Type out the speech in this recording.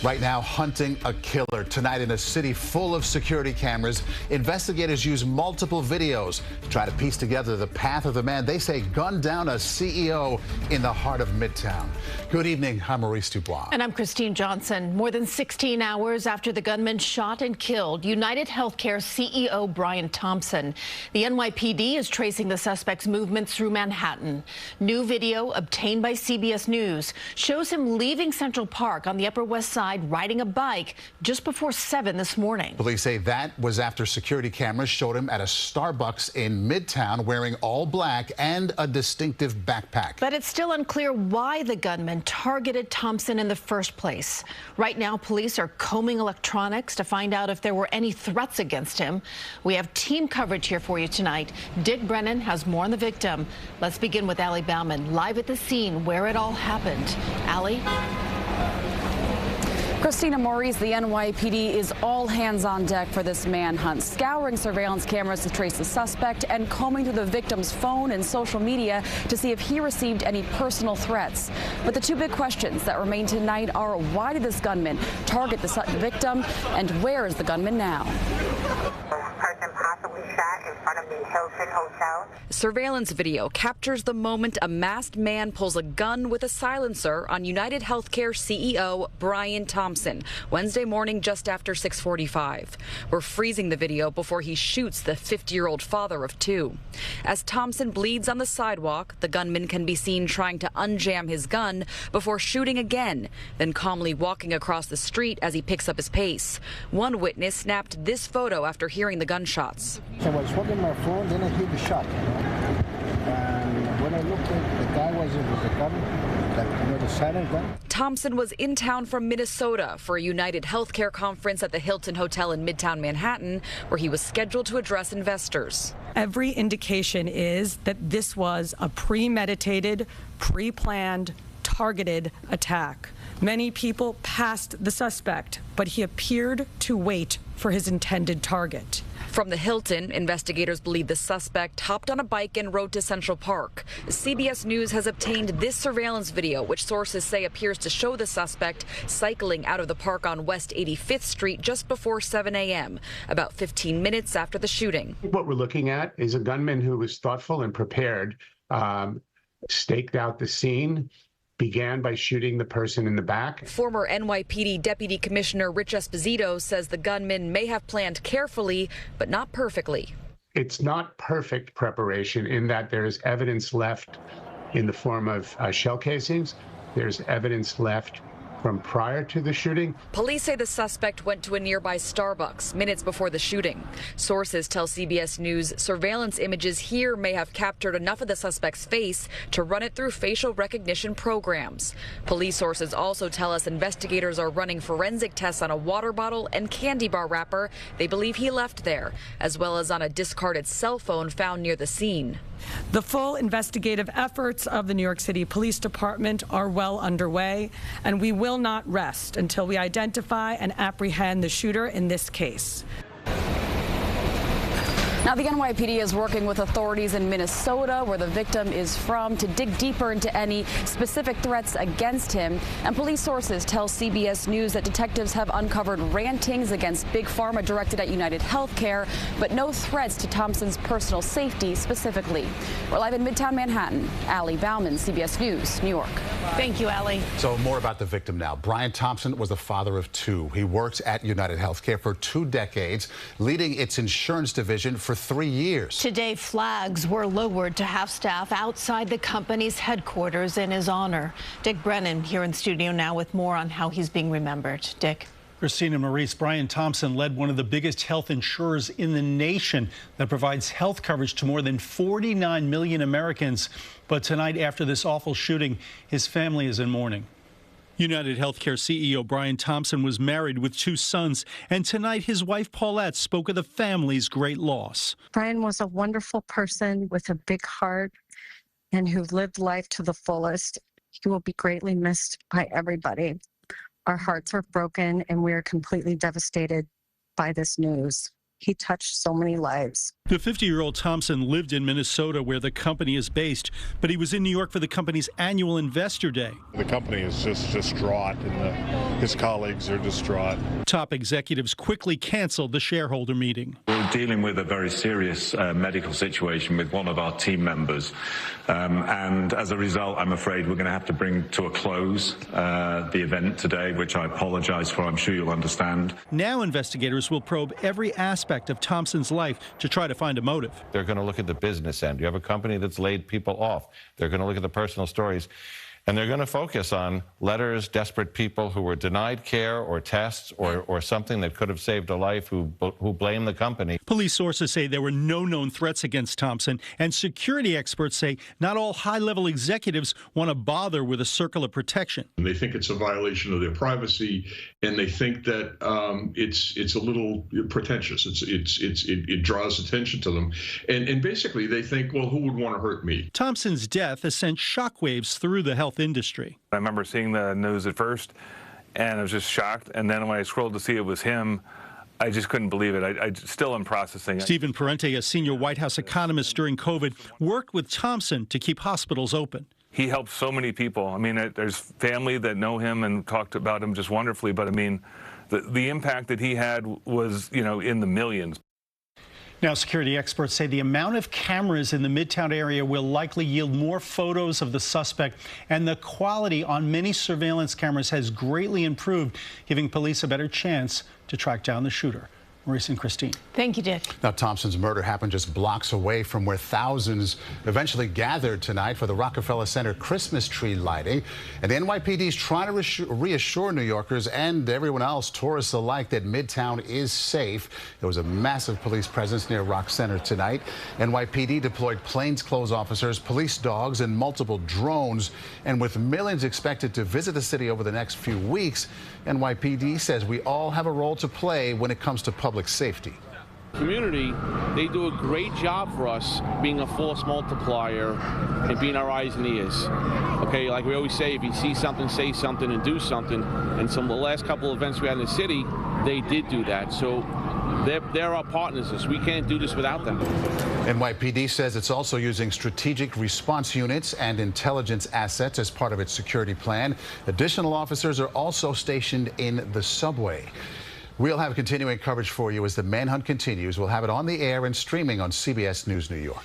Right now, hunting a killer. Tonight, in a city full of security cameras, investigators use multiple videos to try to piece together the path of the man they say gunned down a CEO in the heart of Midtown. Good evening. I'm Maurice Dubois. And I'm Christine Johnson. More than 16 hours after the gunman shot and killed UnitedHealthcare CEO Brian Thompson, the NYPD is tracing the suspect's movements through Manhattan. New video obtained by CBS News shows him leaving Central Park on the Upper West Side riding a bike just before 7 this morning. Police say that was after security cameras showed him at a Starbucks in Midtown wearing all black and a distinctive backpack. But it's still unclear why the gunman targeted Thompson in the first place. Right now, police are combing electronics to find out if there were any threats against him. We have team coverage here for you tonight. Dick Brennan has more on the victim. Let's begin with Allie Bauman, live at the scene where it all happened. Allie? Christina, Maurice, the NYPD is all hands on deck for this manhunt, scouring surveillance cameras to trace the suspect and combing through the victim's phone and social media to see if he received any personal threats. But the two big questions that remain tonight are, why did this gunman target the victim, and where is the gunman now? Surveillance video captures the moment a masked man pulls a gun with a silencer on UnitedHealthcare CEO Brian Thompson Wednesday morning just after 6:45. We're freezing the video before he shoots the 50-year-old father of two. As Thompson bleeds on the sidewalk, the gunman can be seen trying to unjam his gun before shooting again, then calmly walking across the street as he picks up his pace. One witness snapped this photo after hearing the gunshots. So I was holding my phone, then I hear the shot. And when I looked at the guy was with a gun, the silent gun. Thompson was in town from Minnesota for a UnitedHealthcare conference at the Hilton Hotel in Midtown Manhattan, where he was scheduled to address investors. Every indication is that this was a premeditated, pre-planned, targeted attack. Many people passed the suspect, but he appeared to wait for his intended target. From the Hilton, investigators believe the suspect hopped on a bike and rode to Central Park. CBS News has obtained this surveillance video, which sources say appears to show the suspect cycling out of the park on West 85th Street just before 7 a.m., about 15 minutes after the shooting. What we're looking at is a gunman who was thoughtful and prepared, staked out the scene, began by shooting the person in the back. Former NYPD Deputy Commissioner Rich Esposito says the gunman may have planned carefully, but not perfectly. It's not perfect preparation in that there is evidence left in the form of shell casings. There's evidence left from prior to the shooting. Police say the suspect went to a nearby Starbucks minutes before the shooting. Sources tell CBS News surveillance images here may have captured enough of the suspect's face to run it through facial recognition programs. Police sources also tell us investigators are running forensic tests on a water bottle and candy bar wrapper they believe he left there, as well as on a discarded cell phone found near the scene. The full investigative efforts of the New York City Police Department are well underway, and we will not rest until we identify and apprehend the shooter in this case. Now, the NYPD is working with authorities in Minnesota, where the victim is from, to dig deeper into any specific threats against him. And police sources tell CBS News that detectives have uncovered rantings against Big Pharma directed at UnitedHealthcare, but no threats to Thompson's personal safety specifically. We're live in Midtown Manhattan. Allie Bauman, CBS News, New York. Thank you, Allie. So more about the victim now. Brian Thompson was the father of two. He worked at UnitedHealthcare for 2 decades, leading its insurance division for 3 years. Today, flags were lowered to half staff outside the company's headquarters in his honor. Dick Brennan here in studio now with more on how he's being remembered. Dick. Christine and Maurice, Brian Thompson led one of the biggest health insurers in the nation that provides health coverage to more than 49 million Americans. But tonight, after this awful shooting, his family is in mourning. UnitedHealthcare CEO Brian Thompson was married with 2 sons, and tonight his wife Paulette spoke of the family's great loss. Brian was a wonderful person with a big heart and who lived life to the fullest. He will be greatly missed by everybody. Our hearts are broken and we are completely devastated by this news. He touched so many lives. The 50-year-old Thompson lived in Minnesota, where the company is based, but he was in New York for the company's annual investor day. The company is just distraught, and his colleagues are distraught. Top executives quickly canceled the shareholder meeting. We're dealing with a very serious medical situation with one of our team members, and as a result, I'm afraid we're going to have to bring to a close the event today, which I apologize for. I'm sure you'll understand. Now investigators will probe every aspect of Thompson's life to try to find a motive. They're going to look at the business end. You have a company that's laid people off. They're going to look at the personal stories. And they're going to focus on letters, desperate people who were denied care or tests or something that could have saved a life who blame the company. Police sources say there were no known threats against Thompson, and security experts say not all high-level executives want to bother with a circle of protection. And they think it's a violation of their privacy, and they think that it's a little pretentious. It draws attention to them, and basically they think, well, who would want to hurt me? Thompson's death has sent shockwaves through the health industry. I remember seeing the news at first, and I was just shocked. And then when I scrolled to see it was him, I just couldn't believe it. I still am processing. Stephen Parente, a senior White House economist during COVID, worked with Thompson to keep hospitals open. He helped so many people. I mean, there's family that know him and talked about him just wonderfully. But I mean, the impact that he had was, in the millions. Now, security experts say the amount of cameras in the Midtown area will likely yield more photos of the suspect, and the quality on many surveillance cameras has greatly improved, giving police a better chance to track down the shooter. Maurice and Christine. Thank you, Dick. Now, Thompson's murder happened just blocks away from where thousands eventually gathered tonight for the Rockefeller Center Christmas tree lighting. And the NYPD is trying to reassure New Yorkers and everyone else, tourists alike, that Midtown is safe. There was a massive police presence near Rock Center tonight. NYPD deployed plainclothes officers, police dogs, and multiple drones. And with millions expected to visit the city over the next few weeks, NYPD says we all have a role to play when it comes to public safety. Community, they do a great job for us being a force multiplier and being our eyes and ears. Okay, like we always say, if you see something, say something and do something. And some of the last couple of events we had in the city, they did do that. So they're our partners. We can't do this without them. NYPD says it's also using strategic response units and intelligence assets as part of its security plan. Additional officers are also stationed in the subway. We'll have continuing coverage for you as the manhunt continues. We'll have it on the air and streaming on CBS News New York.